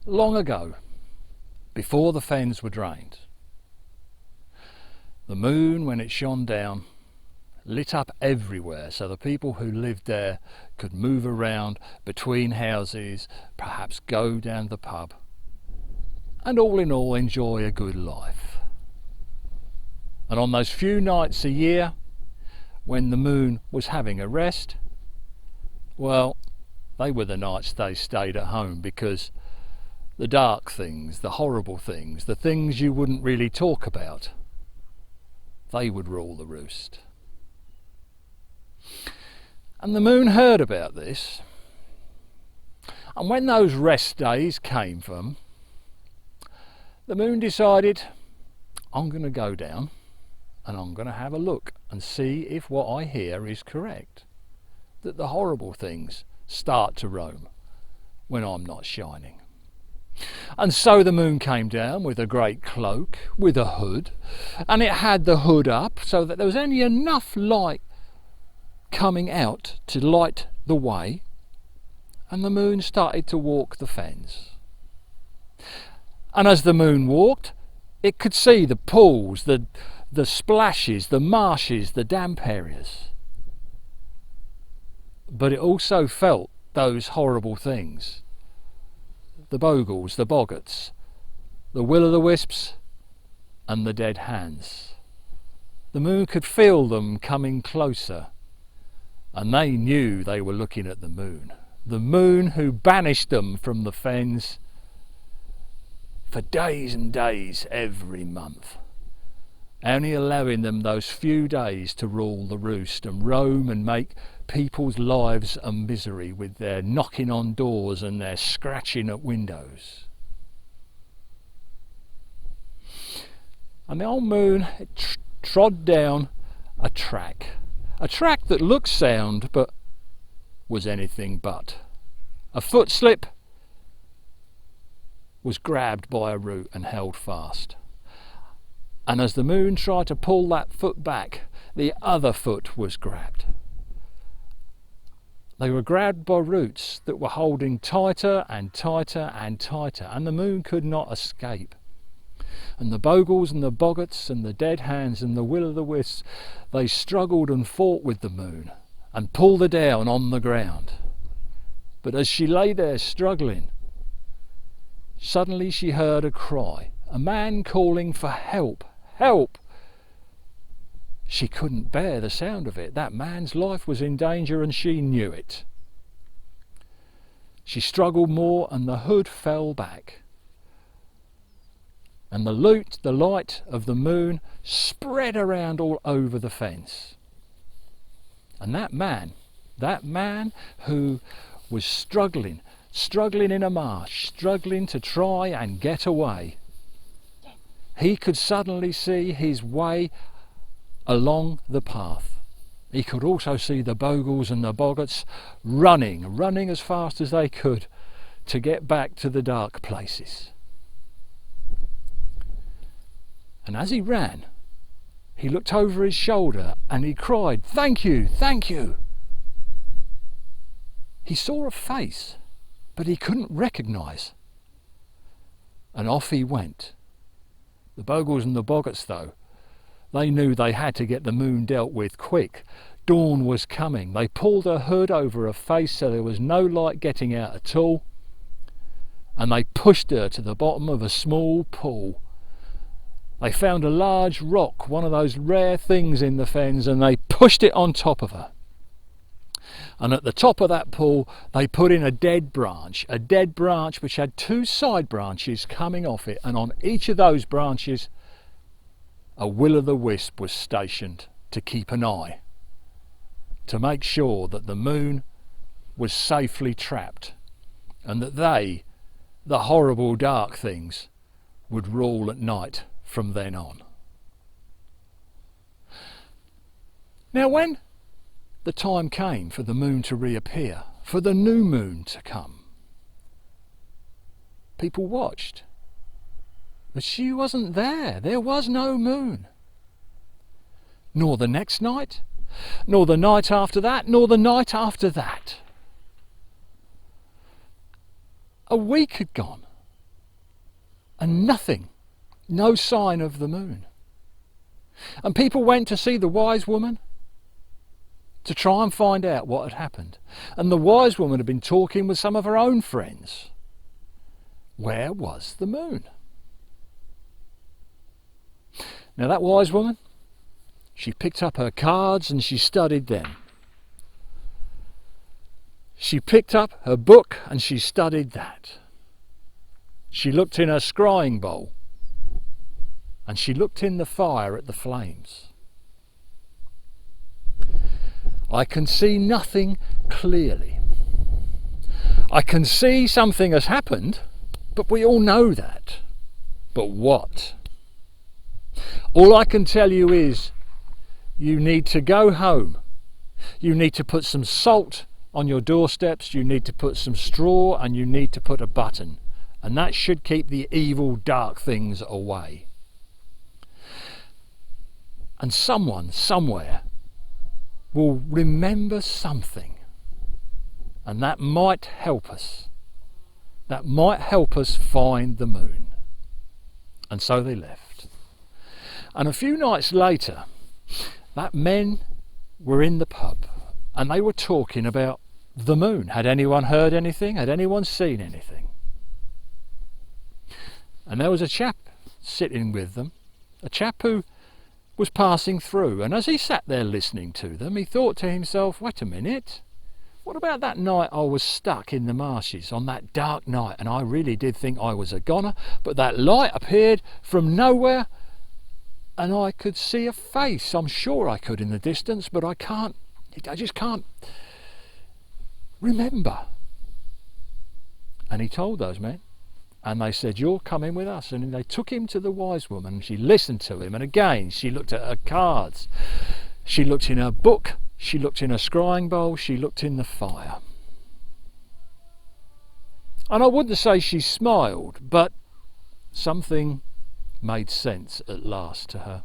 Long ago, before the fens were drained, the moon, when it shone down, lit up everywhere so the people who lived there could move around between houses, perhaps go down the pub, and all in all enjoy a good life. And on those few nights a year when the moon was having a rest, well, they were the nights they stayed at home, because the dark things, the horrible things, the things you wouldn't really talk about, they would rule the roost. And the moon heard about this, and when those rest days came for them, the moon decided, I'm going to go down and I'm going to have a look and see if what I hear is correct, that the horrible things start to roam when I'm not shining. And so the moon came down with a great cloak, with a hood, and it had the hood up so that there was only enough light coming out to light the way, and the moon started to walk the fens. And as the moon walked, it could see the pools, the splashes, the marshes, the damp areas. But it also felt those horrible things. The bogles, the boggarts, the will-o'-the-wisps and the dead hands. The moon could feel them coming closer, and they knew they were looking at the moon who banished them from the fens for days and days every month, only allowing them those few days to rule the roost and roam and make people's lives a misery with their knocking on doors and their scratching at windows. And the old moon trod down a track that looked sound but was anything but. A foot slip, was grabbed by a root and held fast. And as the moon tried to pull that foot back, the other foot was grabbed. They were grabbed by roots that were holding tighter and tighter and tighter, and the moon could not escape. And the bogles and the boggarts and the dead hands and the will-o'-the-wisps, they struggled and fought with the moon and pulled her down on the ground. But as she lay there struggling, suddenly she heard a cry, a man calling for help, help. She couldn't bear the sound of it. That man's life was in danger and she knew it. She struggled more and the hood fell back. And the light of the moon spread around all over the fence. And that man who was struggling in a marsh, struggling to try and get away, he could suddenly see his way along the path. He could also see the bogles and the boggarts running as fast as they could to get back to the dark places. And as he ran, he looked over his shoulder and he cried, "Thank you, thank you." He saw a face, but he couldn't recognise. And off he went. The bogles and the boggarts, though, they knew they had to get the moon dealt with quick. Dawn was coming. They pulled her hood over her face so there was no light getting out at all, and they pushed her to the bottom of a small pool. They found a large rock, one of those rare things in the fens, and they pushed it on top of her. And at the top of that pool they put in a dead branch which had two side branches coming off it, and on each of those branches a will-o'-the-wisp was stationed to keep an eye, to make sure that the moon was safely trapped and that they, the horrible dark things, would rule at night from then on. Now when the time came for the moon to reappear, for the new moon to come, people watched. But she wasn't there. There was no moon. Nor the next night, nor the night after that, nor the night after that. A week had gone, and nothing, no sign of the moon. And people went to see the wise woman to try and find out what had happened. And the wise woman had been talking with some of her own friends. Where was the moon? Now that wise woman, she picked up her cards and she studied them. She picked up her book and she studied that. She looked in her scrying bowl and she looked in the fire at the flames. I can see nothing clearly. I can see something has happened, but we all know that. But what? All I can tell you is you need to go home. You need to put some salt on your doorsteps, you need to put some straw, and you need to put a button. And that should keep the evil, dark things away. And someone, somewhere, will remember something. And that might help us. That might help us find the moon. And so they left. And a few nights later, that men were in the pub and they were talking about the moon. Had anyone heard anything? Had anyone seen anything? And there was a chap sitting with them, a chap who was passing through, and as he sat there listening to them, he thought to himself, wait a minute, what about that night I was stuck in the marshes on that dark night, and I really did think I was a goner, but that light appeared from nowhere and I could see a face. I'm sure I could in the distance, but I just can't remember. And he told those men, and they said, you're coming with us. And they took him to the wise woman, and she listened to him, and again she looked at her cards, she looked in her book, she looked in her scrying bowl, she looked in the fire. And I wouldn't say she smiled, but something made sense at last to her.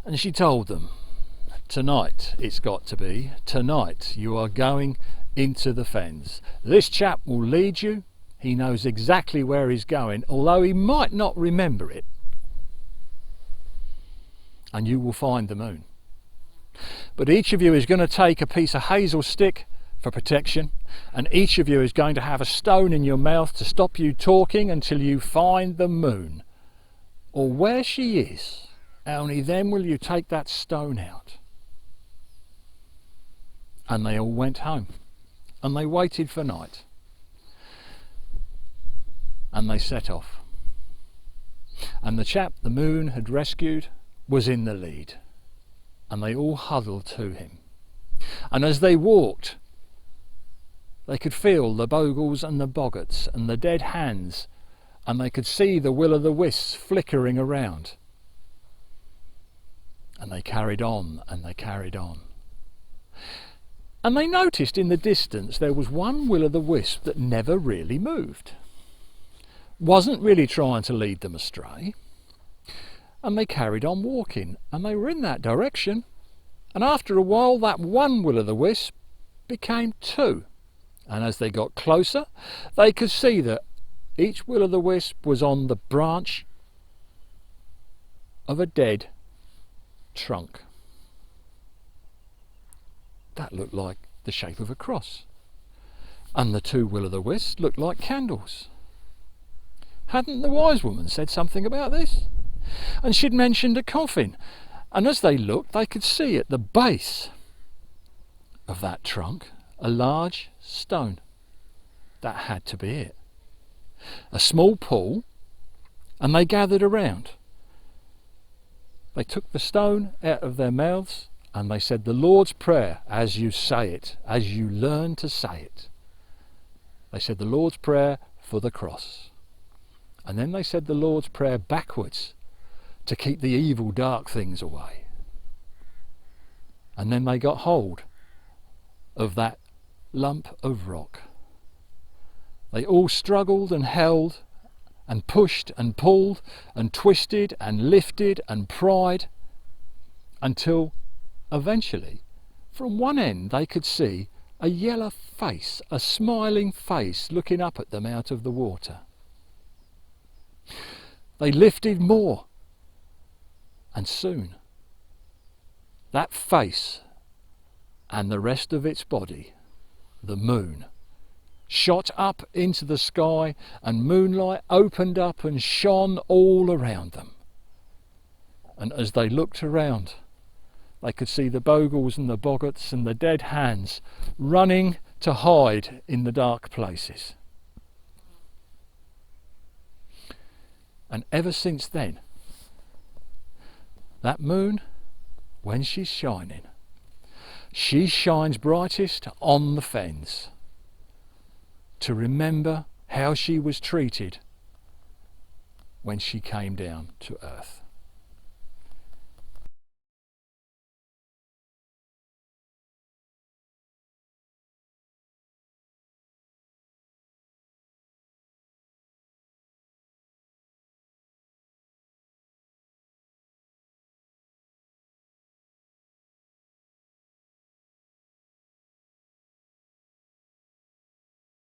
And she told them, tonight it's got to be, tonight you are going into the fens. This chap will lead you. He knows exactly where he's going, although he might not remember it. And you will find the moon. But each of you is going to take a piece of hazel stick for protection, and each of you is going to have a stone in your mouth to stop you talking until you find the moon, or where she is. Only then will you take that stone out. And they all went home, and they waited for night, and they set off. And the chap the moon had rescued was in the lead, and they all huddled to him. And as they walked, they could feel the bogles and the boggarts and the dead hands, and they could see the will-o'-the-wisps flickering around. And they carried on, and they carried on. And they noticed in the distance there was one will-o'-the-wisp that never really moved. Wasn't really trying to lead them astray. And they carried on walking, and they were in that direction. And after a while, that one will-o'-the-wisp became two. And as they got closer, they could see that each will-o'-the-wisp was on the branch of a dead trunk. That looked like the shape of a cross. And the two will-o'-the-wisps looked like candles. Hadn't the wise woman said something about this? And she'd mentioned a coffin. And as they looked, they could see at the base of that trunk a large stone. That had to be it. A small pool, and they gathered around. They took the stone out of their mouths, and they said the Lord's Prayer as you say it, as you learn to say it. They said the Lord's Prayer for the cross. And then they said the Lord's Prayer backwards to keep the evil, dark things away. And then they got hold of that lump of rock. They all struggled and held and pushed and pulled and twisted and lifted and pried until eventually from one end they could see a yellow face, a smiling face looking up at them out of the water. They lifted more, and soon that face and the rest of its body, the moon, shot up into the sky, and moonlight opened up and shone all around them. And as they looked around, they could see the Bogles and the Boggarts and the dead hands running to hide in the dark places. And ever since then, that moon, when she's shining, she shines brightest on the fens, to remember how she was treated when she came down to earth.